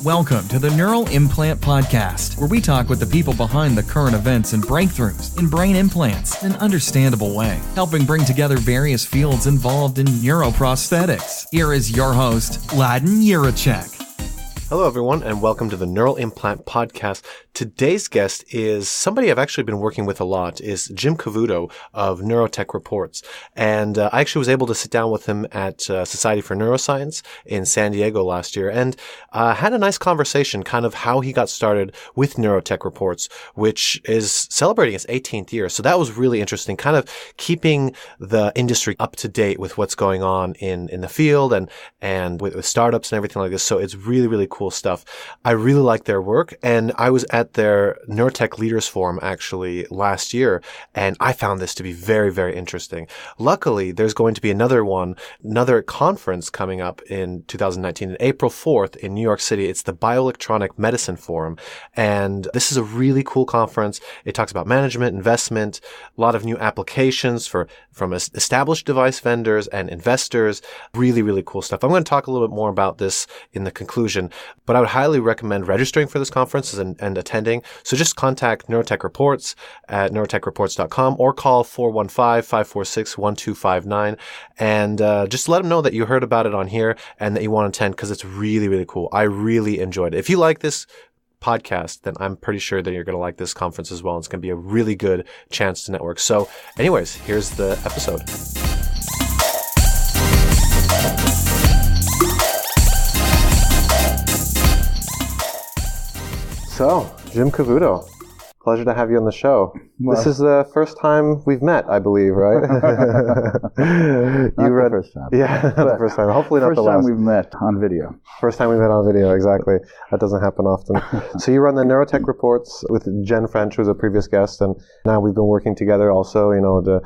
Welcome to the Neural Implant Podcast, where we talk with the people behind the current events and breakthroughs in brain implants in an understandable way, helping bring together various fields involved in neuroprosthetics. Here is your host, Ladan Neurotech. Hello, everyone, and welcome to the Neural Implant Podcast. Today's guest is somebody I've actually been working with a lot, is Jim Cavuoto of Neurotech Reports. And I actually was able to sit down with him at Society for Neuroscience in San Diego last year and had a nice conversation, kind of how he got started with Neurotech Reports, which is celebrating its 18th year. So that was really interesting, kind of keeping the industry up to date with what's going on in the field and with startups and everything like this. So it's really, really cool stuff. I really like their work, and I was at their Neurotech Leaders Forum actually last year, and I found this to be very, very interesting. Luckily, there's going to be another conference coming up in 2019, on April 4th in New York City. It's the Bioelectronic Medicine Forum, and this is a really cool conference. It talks about management, investment, a lot of new applications from established device vendors and investors. Really, really cool stuff. I'm going to talk a little bit more about this in the conclusion, but I would highly recommend registering for this conference and attending. So just contact Neurotech Reports at neurotechreports.com or call 415-546-1259 and just let them know that you heard about it on here and that you want to attend, because it's really, really cool. I really enjoyed it. If you like this podcast, then I'm pretty sure that you're going to like this conference as well. It's going to be a really good chance to network. So anyways, here's the episode. So, Jim Cavuoto, pleasure to have you on the show. Well, this is the first time we've met, I believe, right? The first time. Yeah, not the first time. Hopefully not the last. First time we've met on video. First time we met on video, exactly. That doesn't happen often. So you run the Neurotech Reports with Jen French, who was a previous guest, and now we've been working together also, So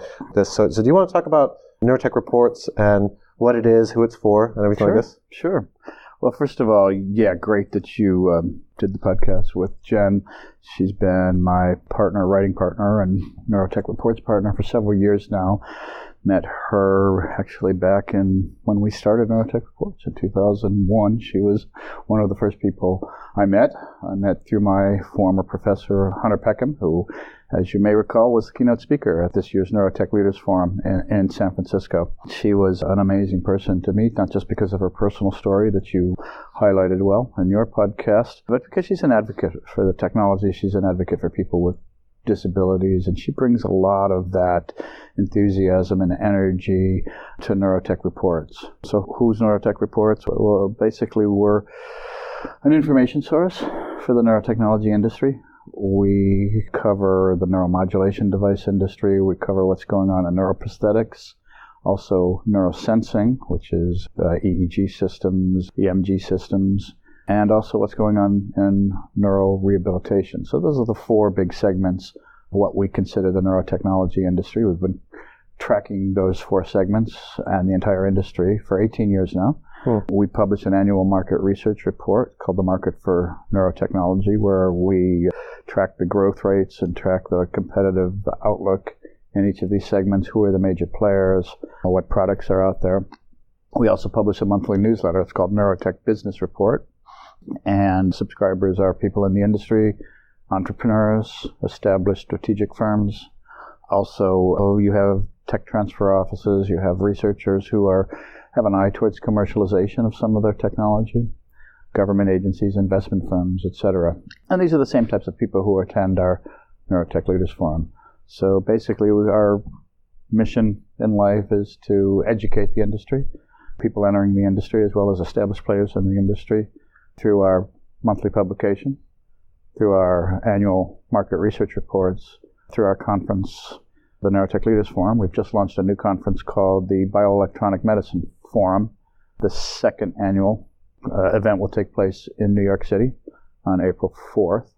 do you want to talk about Neurotech Reports and what it is, who it's for, and everything like this? Sure. Well, first of all, yeah, great that you did the podcast with Jen. She's been my writing partner, and Neurotech Reports partner for several years now. Met her actually back in when we started Neurotech Reports in 2001. She was one of the first people I met. I met through my former professor, Hunter Peckham, who, as you may recall, was the keynote speaker at this year's Neurotech Leaders Forum in San Francisco. She was an amazing person to meet, not just because of her personal story that you highlighted well in your podcast, but because she's an advocate for the technology. She's an advocate for people with disabilities, and she brings a lot of that enthusiasm and energy to Neurotech Reports. So who's Neurotech Reports? Well, basically we're an information source for the neurotechnology industry. We cover the neuromodulation device industry. We cover what's going on in neuroprosthetics, also neurosensing, which is EEG systems, EMG systems, and also what's going on in neural rehabilitation. So those are the four big segments of what we consider the neurotechnology industry. We've been tracking those four segments and the entire industry for 18 years now. We publish an annual market research report called The Market for Neurotechnology, where we track the growth rates and track the competitive outlook in each of these segments, who are the major players, what products are out there. We also publish a monthly newsletter. It's called Neurotech Business Report. And subscribers are people in the industry, entrepreneurs, established strategic firms. Also, you have tech transfer offices, you have researchers who have an eye towards commercialization of some of their technology, government agencies, investment firms, etc. And these are the same types of people who attend our Neurotech Leaders Forum. So basically, our mission in life is to educate the industry, people entering the industry, as well as established players in the industry, through our monthly publication, through our annual market research reports, through our conference, the Neurotech Leaders Forum. We've just launched a new conference called the Bioelectronic Medicine Forum. The second annual event will take place in New York City on April 4th,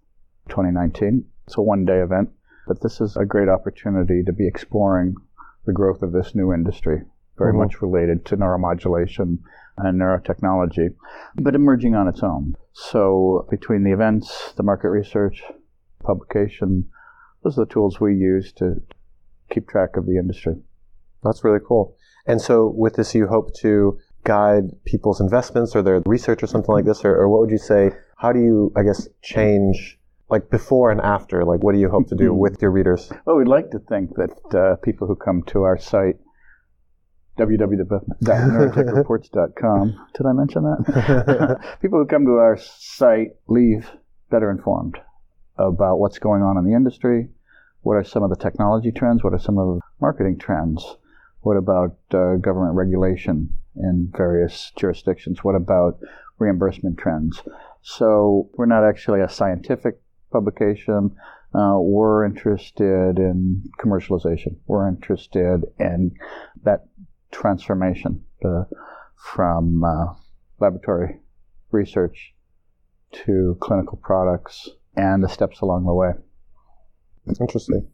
2019. It's a one-day event, but this is a great opportunity to be exploring the growth of this new industry, very much related to neuromodulation and neurotechnology, but emerging on its own. So between the events, the market research, publication, those are the tools we use to keep track of the industry. That's really cool. And so with this, you hope to guide people's investments or their research or something like this, or what would you say how do you, I guess, change, like before and after? Like, what do you hope to do with your readers? Well, we'd like to think that people who come to our site, www.neurotechreports.com, did I mention that? People who come to our site leave better informed about what's going on in the industry. What are some of the technology trends? What are some of the marketing trends? What about government regulation in various jurisdictions? What about reimbursement trends? So we're not actually a scientific publication. We're interested in commercialization. We're interested in that transformation from laboratory research to clinical products and the steps along the way. Interesting.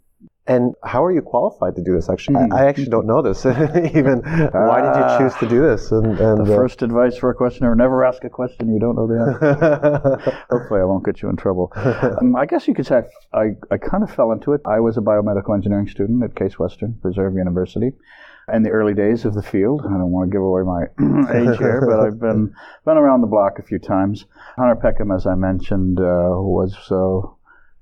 And how are you qualified to do this? Actually, I actually don't know this. Even why did you choose to do this? And the first advice for a questioner: never ask a question you don't know the answer. Hopefully, I won't get you in trouble. I guess you could say I kind of fell into it. I was a biomedical engineering student at Case Western Reserve University in the early days of the field. I don't want to give away my age here, but I've been around the block a few times. Hunter Peckham, as I mentioned,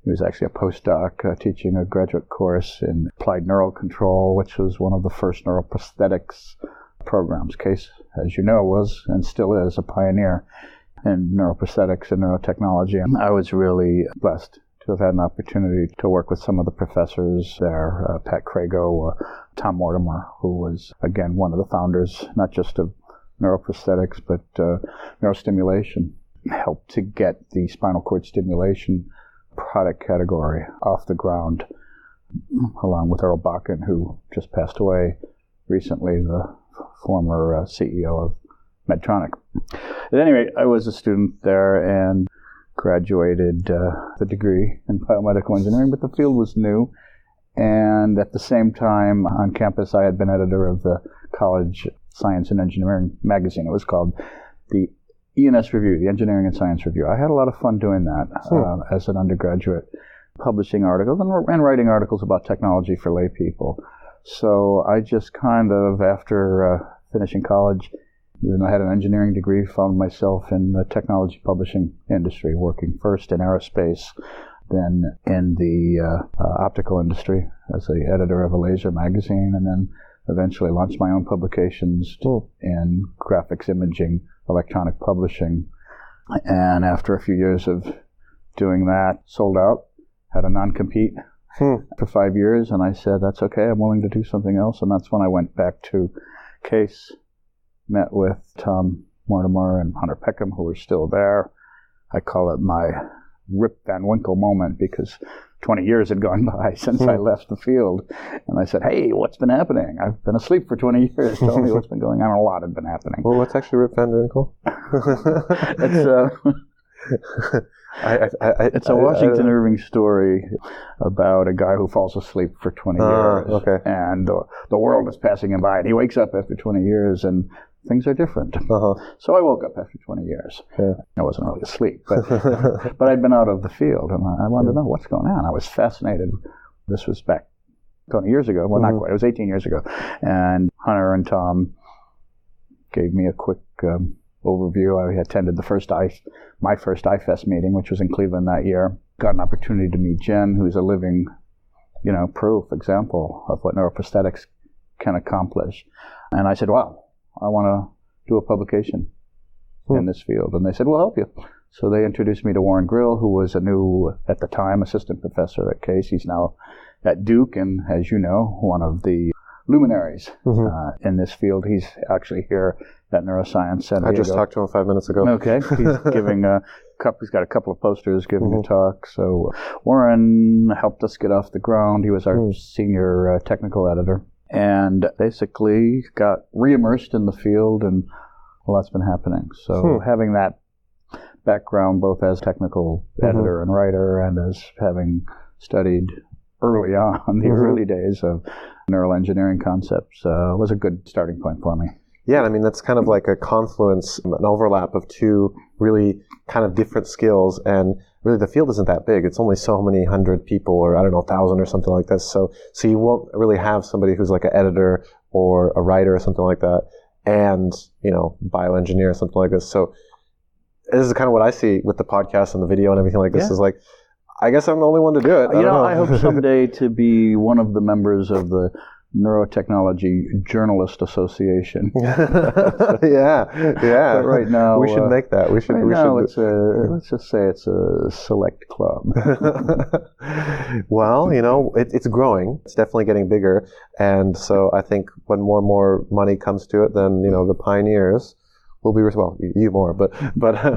he was actually a postdoc teaching a graduate course in applied neural control, which was one of the first neuroprosthetics programs. Case, as you know, was and still is a pioneer in neuroprosthetics and neurotechnology. And I was really blessed to have had an opportunity to work with some of the professors there, Pat Crago, Tom Mortimer, who was, again, one of the founders, not just of neuroprosthetics, but neurostimulation, helped to get the spinal cord stimulation product category off the ground, along with Earl Bakken, who just passed away recently, the former CEO of Medtronic. At any rate, I was a student there and graduated the degree in biomedical engineering, but the field was new. And at the same time, on campus, I had been editor of the college science and engineering magazine. It was called the ENS Review, the Engineering and Science Review. I had a lot of fun doing that as an undergraduate, publishing articles and writing articles about technology for lay people. So I just kind of, after finishing college, even though I had an engineering degree, found myself in the technology publishing industry, working first in aerospace, then in the optical industry as the editor of a laser magazine, and then eventually launched my own publications in graphics imaging, electronic publishing. And after a few years of doing that, sold out, had a non-compete for 5 years, and I said, that's okay, I'm willing to do something else. And that's when I went back to Case, met with Tom Mortimer and Hunter Peckham, who were still there. I call it my Rip Van Winkle moment, because 20 years had gone by since I left the field. And I said, hey, what's been happening? I've been asleep for 20 years. Tell me what's been going on. A lot had been happening. Well, what's actually Rip Van Winkle? It's a Washington Irving story about a guy who falls asleep for 20 years. Okay. And the world is passing him by, and he wakes up after 20 years, and things are different. So I woke up after 20 years. Yeah. I wasn't really asleep, but I'd been out of the field, and I wanted to know what's going on. I was fascinated. This was back 20 years ago. Well, not quite. It was 18 years ago. And Hunter and Tom gave me a quick overview. I attended my first iFest meeting, which was in Cleveland that year. Got an opportunity to meet Jen, who's a living, proof example of what neuroprosthetics can accomplish. And I said, wow, I want to do a publication in this field. And they said, we'll help you. So they introduced me to Warren Grill, who was a new, at the time, assistant professor at Case. He's now at Duke, and as you know, one of the luminaries in this field. He's actually here at Neuroscience San Diego. I just talked to him 5 minutes ago. Okay. He's giving he's got a couple of posters, giving a talk. So Warren helped us get off the ground. He was our senior technical editor, and basically got re-immersed in the field, and a lot's been happening. So having that background, both as technical editor and writer, and as having studied early on, the early days of neural engineering concepts, was a good starting point for me. Yeah, I mean, that's kind of like a confluence, an overlap of two really kind of different skills, and really the field isn't that big. It's only so many hundred people, or 1,000 or something like this. So you won't really have somebody who's like an editor or a writer or something like that, and, bioengineer or something like this. So this is kind of what I see with the podcast and the video and everything like this is like, I guess I'm the only one to do it. I don't know. I hope someday to be one of the members of the Neurotechnology Journalist Association. yeah. But right now, we should make that. Let's just say it's a select club. Well, it's growing. It's definitely getting bigger, and so I think when more and more money comes to it, then the pioneers will be you more, but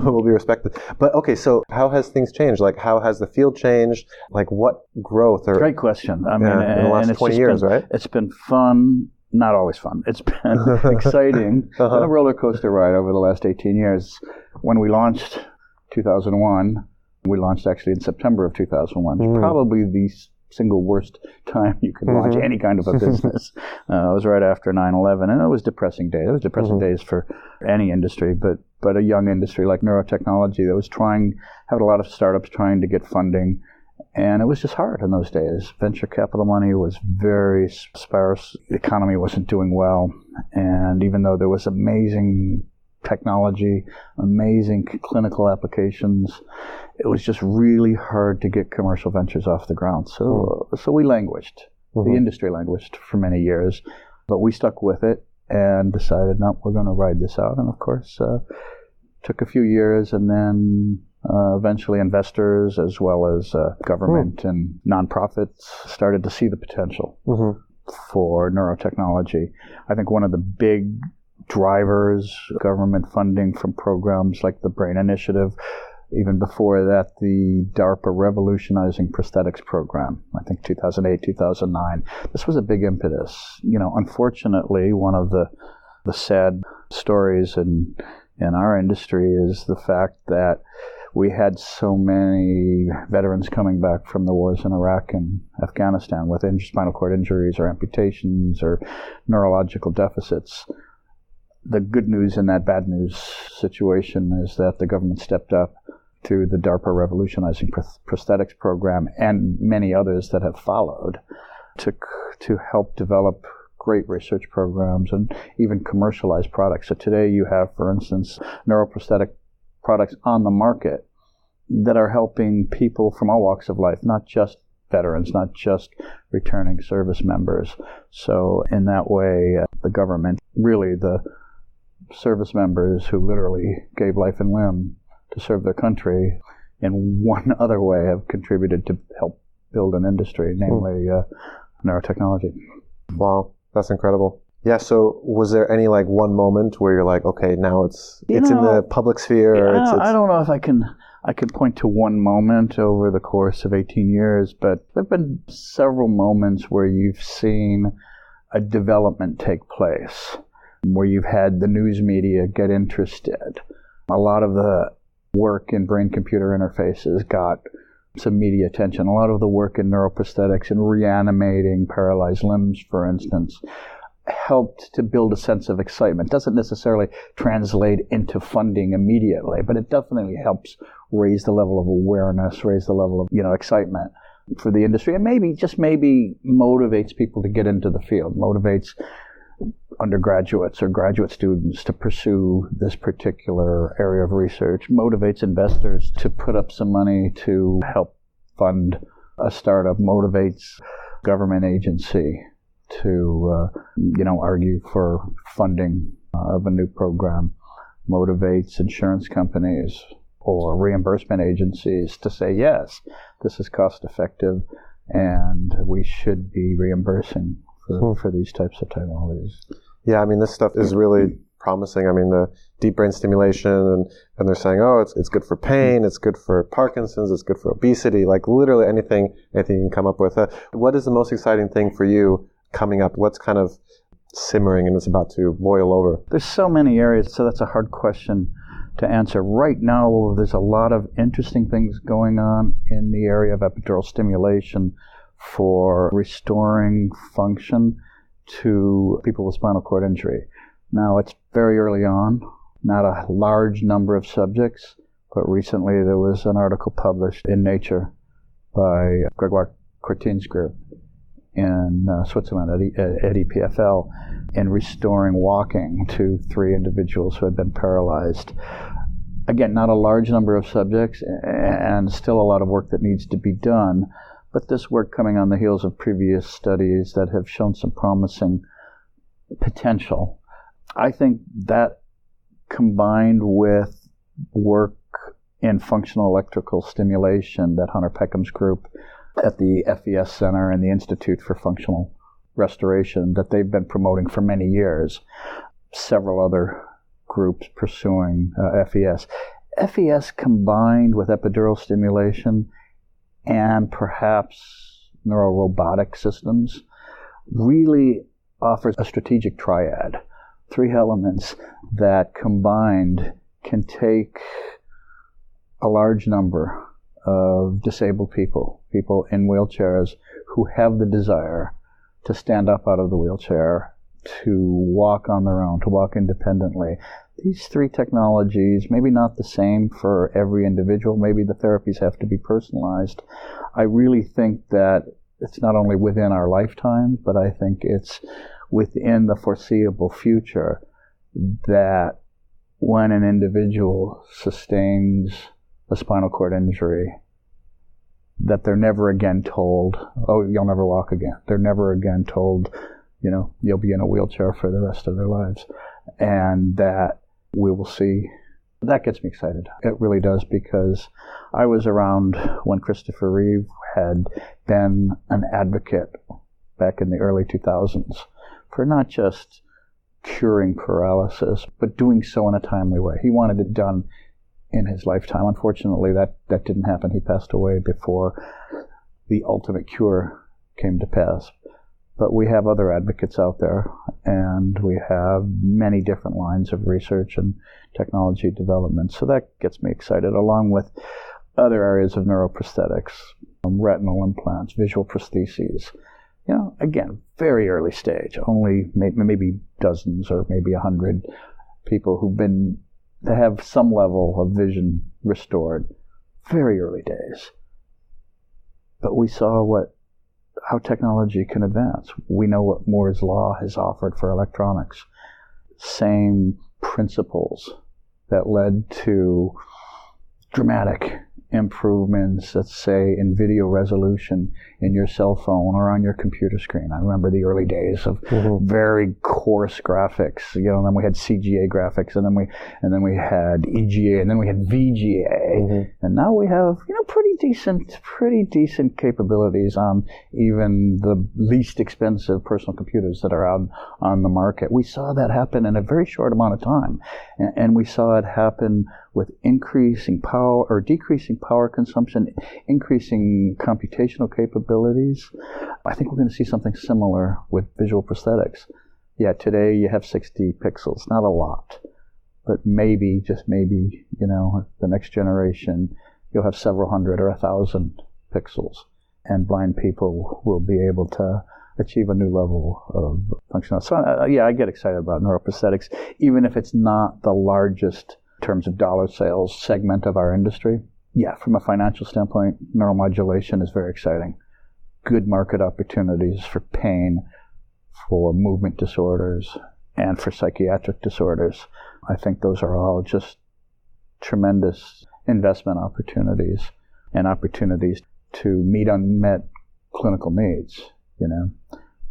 will be respected. But okay, so how has things changed? Like, how has the field changed? Like, what growth? Great question. I mean, in the last 20 years, right? It's been fun. Not always fun. It's been exciting. Been a roller coaster ride over the last 18 years. When we launched 2001, we launched actually in September of 2001. It's probably the single worst time you can launch any kind of a business. It was right after 9/11, and it was depressing days. It was depressing days for any industry, but a young industry like neurotechnology that was had a lot of startups trying to get funding, and it was just hard in those days. Venture capital money was very sparse. The economy wasn't doing well, and even though there was amazing technology, amazing clinical applications, it was just really hard to get commercial ventures off the ground. So we languished. The industry languished for many years, but we stuck with it and decided, no, we're going to ride this out. And of course, took a few years, and then eventually investors as well as government and nonprofits started to see the potential for neurotechnology. I think one of the big drivers, government funding from programs like the BRAIN Initiative. Even before that, the DARPA Revolutionizing Prosthetics Program, I think 2008, 2009. This was a big impetus. Unfortunately, one of the sad stories in our industry is the fact that we had so many veterans coming back from the wars in Iraq and Afghanistan with spinal cord injuries or amputations or neurological deficits. The good news in that bad news situation is that the government stepped up through the DARPA Revolutionizing Prosthetics Program and many others that have followed to help develop great research programs and even commercialize products. So today you have, for instance, neuroprosthetic products on the market that are helping people from all walks of life, not just veterans, not just returning service members. So in that way, the government, really the service members who literally gave life and limb to serve their country, in one other way have contributed to help build an industry, namely neurotechnology. Wow, that's incredible. Yeah, so was there any one one moment where you're like, okay, now it's in the public sphere? I don't know if I can point to one moment over the course of 18 years, but there have been several moments where you've seen a development take place, where you've had the news media get interested. A lot of the work in brain-computer interfaces got some media attention. A lot of the work in neuroprosthetics and reanimating paralyzed limbs, for instance, helped to build a sense of excitement. Doesn't necessarily translate into funding immediately, but it definitely helps raise the level of awareness, raise the level of excitement for the industry, and maybe motivates people to get into the field, motivates undergraduates or graduate students to pursue this particular area of research, motivates investors to put up some money to help fund a startup, motivates government agency to argue for funding of a new program, motivates insurance companies or reimbursement agencies to say, yes, this is cost effective and we should be reimbursing for these types of technologies. Yeah, I mean, this stuff is really promising. I mean, the deep brain stimulation, and they're saying, oh, it's good for pain, it's good for Parkinson's, it's good for obesity, like literally anything you can come up with. What is the most exciting thing for you coming up? What's kind of simmering and it's about to boil over? There's so many areas, so that's a hard question to answer. Right now, there's a lot of interesting things going on in the area of epidural stimulation for restoring function to people with spinal cord injury. Now, it's very early on, not a large number of subjects, but recently there was an article published in Nature by Gregoire Courtine's group in Switzerland at EPFL in restoring walking to 3 individuals who had been paralyzed. Again, not a large number of subjects and still a lot of work that needs to be done, but this work coming on the heels of previous studies that have shown some promising potential. I think that combined with work in functional electrical stimulation that Hunter Peckham's group at the FES Center and the Institute for Functional Restoration that they've been promoting for many years, several other groups pursuing FES. FES combined with epidural stimulation and perhaps neurorobotic systems really offers a strategic triad, 3 elements that combined can take a large number of disabled people in wheelchairs who have the desire to stand up out of the wheelchair, to walk on their own, to walk independently. These 3 technologies, maybe not the same for every individual, maybe the therapies have to be personalized. I really think that it's not only within our lifetime, but I think it's within the foreseeable future that when an individual sustains a spinal cord injury, that they're never again told, oh, you'll never walk again. They're never again told, you'll be in a wheelchair for the rest of their lives. And that we will see. That gets me excited. It really does, because I was around when Christopher Reeve had been an advocate back in the early 2000s for not just curing paralysis, but doing so in a timely way. He wanted it done in his lifetime. Unfortunately, that didn't happen. He passed away before the ultimate cure came to pass. But we have other advocates out there, and we have many different lines of research and technology development. So that gets me excited, along with other areas of neuroprosthetics, retinal implants, visual prostheses. Again, very early stage, only maybe dozens or maybe 100 people who have some level of vision restored. Very early days. But we saw how technology can advance. We know what Moore's Law has offered for electronics. Same principles that led to dramatic improvements, let's say, in video resolution in your cell phone or on your computer screen. I remember the early days of very coarse graphics, and then we had CGA graphics, and then we had EGA, and then we had VGA, and now we have pretty decent capabilities on even the least expensive personal computers that are out on the market. We saw that happen in a very short amount of time, and we saw it happen with increasing power or decreasing power consumption, increasing computational capabilities. I think we're going to see something similar with visual prosthetics. Yeah, today you have 60 pixels, not a lot, but maybe, just maybe, the next generation, you'll have several hundred or 1,000 pixels, and blind people will be able to achieve a new level of functionality. So, I get excited about neuroprosthetics, even if it's not the largest in terms of dollar sales segment of our industry. Yeah, from a financial standpoint, neuromodulation is very exciting. Good market opportunities for pain, for movement disorders, and for psychiatric disorders. I think those are all just tremendous investment opportunities and opportunities to meet unmet clinical needs,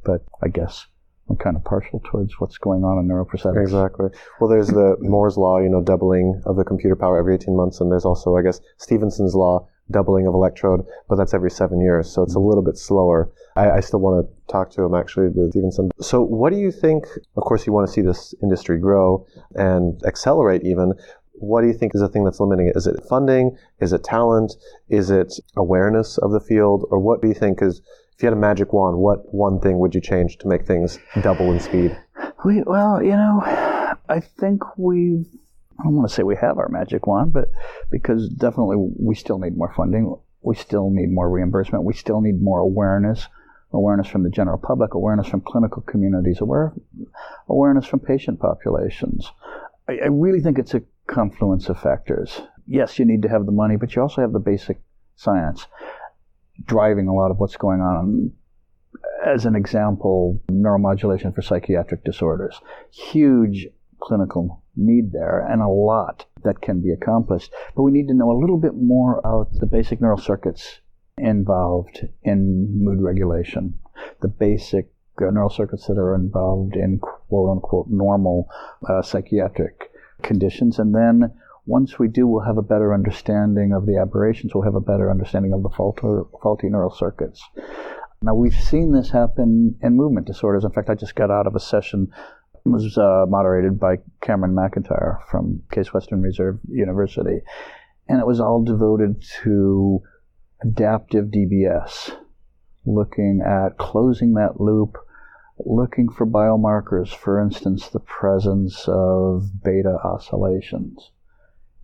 But I guess I'm kind of partial towards what's going on in neuroprosthetics. Exactly. Well, there's the Moore's Law, doubling of the computer power every 18 months, and there's also, I guess, Stephenson's Law, doubling of electrode, but that's every 7 years, so it's a little bit slower. I still want to talk to him, actually, the Stephenson. So what do you think, of course you want to see this industry grow and accelerate even, what do you think is the thing that's limiting it? Is it funding? Is it talent? Is it awareness of the field? Or what do you think is, if you had a magic wand, what one thing would you change to make things double in speed? I think I don't want to say we have our magic wand, but because definitely we still need more funding. We still need more reimbursement. We still need more awareness from the general public, awareness from clinical communities, awareness from patient populations. I really think it's a confluence of factors. Yes, you need to have the money, but you also have the basic science driving a lot of what's going on. As an example, neuromodulation for psychiatric disorders. Huge clinical need there and a lot that can be accomplished. But we need to know a little bit more about the basic neural circuits involved in mood regulation, the basic neural circuits that are involved in quote-unquote normal psychiatric conditions. And then once we do, we'll have a better understanding of the aberrations. We'll have a better understanding of the faulty neural circuits. Now, we've seen this happen in movement disorders. In fact, I just got out of a session. It was moderated by Cameron McIntyre from Case Western Reserve University. And it was all devoted to adaptive DBS, looking at closing that loop, looking for biomarkers, for instance, the presence of beta oscillations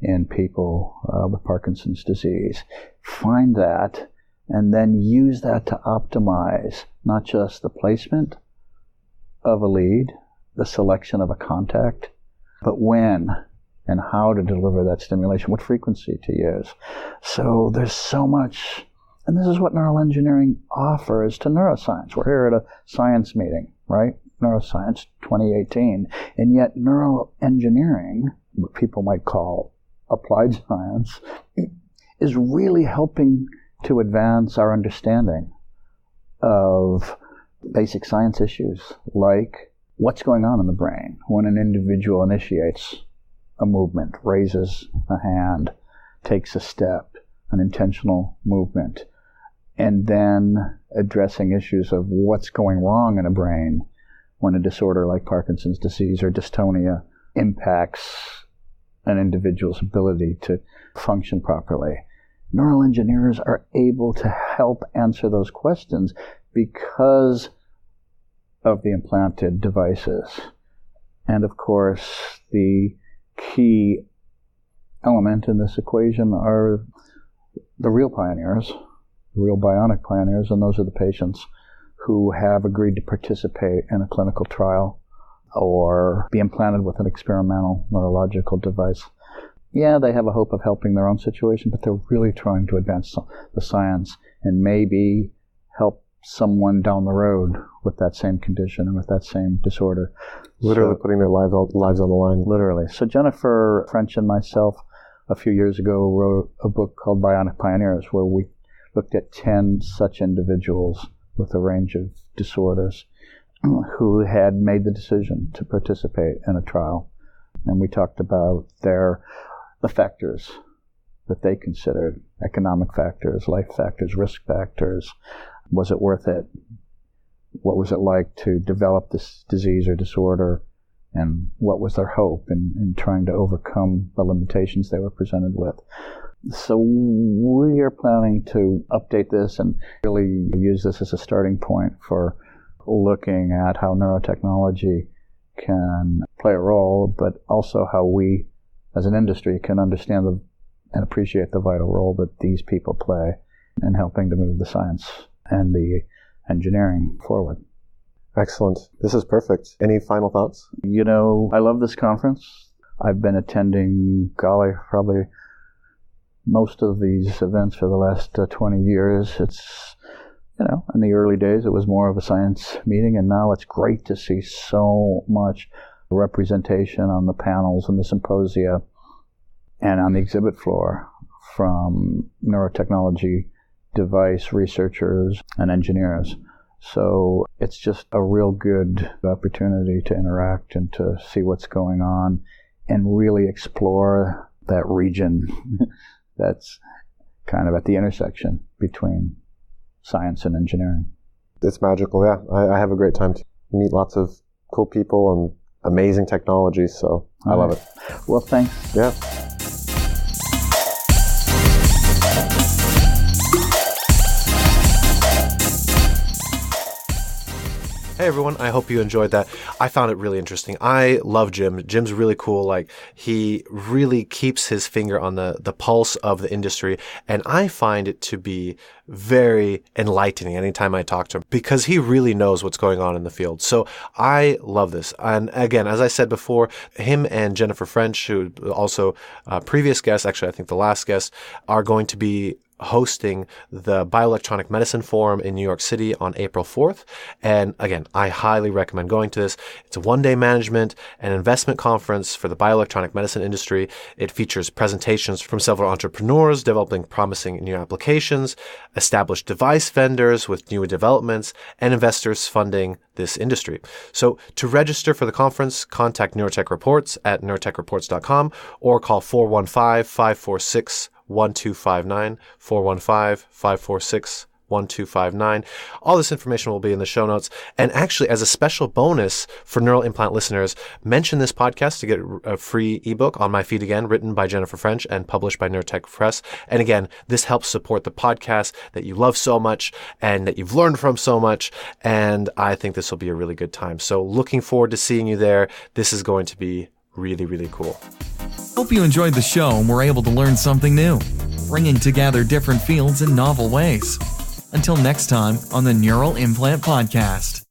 in people with Parkinson's disease. Find that and then use that to optimize not just the placement of a lead, the selection of a contact, but when and how to deliver that stimulation, what frequency to use. So there's so much, and this is what neural engineering offers to neuroscience. We're here at a science meeting, right? Neuroscience 2018. And yet neural engineering, what people might call applied science, is really helping to advance our understanding of basic science issues like what's going on in the brain when an individual initiates a movement, raises a hand, takes a step, an intentional movement, and then addressing issues of what's going wrong in a brain when a disorder like Parkinson's disease or dystonia impacts an individual's ability to function properly. Neural engineers are able to help answer those questions because of the implanted devices. And of course, the key element in this equation are the real pioneers, the real bionic pioneers, and those are the patients who have agreed to participate in a clinical trial or be implanted with an experimental neurological device. Yeah, they have a hope of helping their own situation, but they're really trying to advance the science and maybe help someone down the road with that same condition and with that same disorder. Literally putting their lives on the line. Literally. So Jennifer French and myself a few years ago wrote a book called Bionic Pioneers, where we looked at 10 such individuals with a range of disorders who had made the decision to participate in a trial. And we talked about the factors that they considered, economic factors, life factors, risk factors. Was it worth it? What was it like to develop this disease or disorder? And what was their hope in trying to overcome the limitations they were presented with? So we are planning to update this and really use this as a starting point for looking at how neurotechnology can play a role, but also how we as an industry can understand and appreciate the vital role that these people play in helping to move the science and the engineering forward. Excellent. This is perfect. Any final thoughts? You know, I love this conference. I've been attending, probably most of these events for the last 20 years. It's, in the early days it was more of a science meeting, and now it's great to see so much representation on the panels and the symposia and on the exhibit floor from neurotechnology device researchers and engineers. So it's just a real good opportunity to interact and to see what's going on and really explore that region that's kind of at the intersection between science and engineering. It's magical, yeah. I have a great time to meet lots of cool people and amazing technology, so I love it. Well, thanks. Yeah. Hey everyone, I hope you enjoyed that. I found it really interesting. I love Jim. Jim's really cool. Like, he really keeps his finger on the pulse of the industry, and I find it to be very enlightening anytime I talk to him because he really knows what's going on in the field. So I love this. And again, as I said before, him and Jennifer French, who also previous guest, actually I think the last guest, are going to be hosting the Bioelectronic Medicine Forum in New York City on April 4th. And again, I highly recommend going to this. It's a one-day management and investment conference for the bioelectronic medicine industry. It features presentations from several entrepreneurs developing promising new applications, established device vendors with new developments, and investors funding this industry. So to register for the conference, contact Neurotech Reports at neurotechreports.com or call 415-546-1259, 415-546-1259. All this information will be in the show notes. And actually, as a special bonus for Neural Implant listeners, mention this podcast to get a free ebook on my feed again, written by Jennifer French and published by Neurotech Press. And again, this helps support the podcast that you love so much and that you've learned from so much. And I think this will be a really good time. So looking forward to seeing you there. This is going to be really, really cool. Hope you enjoyed the show and were able to learn something new, bringing together different fields in novel ways. Until next time on the Neural Implant Podcast.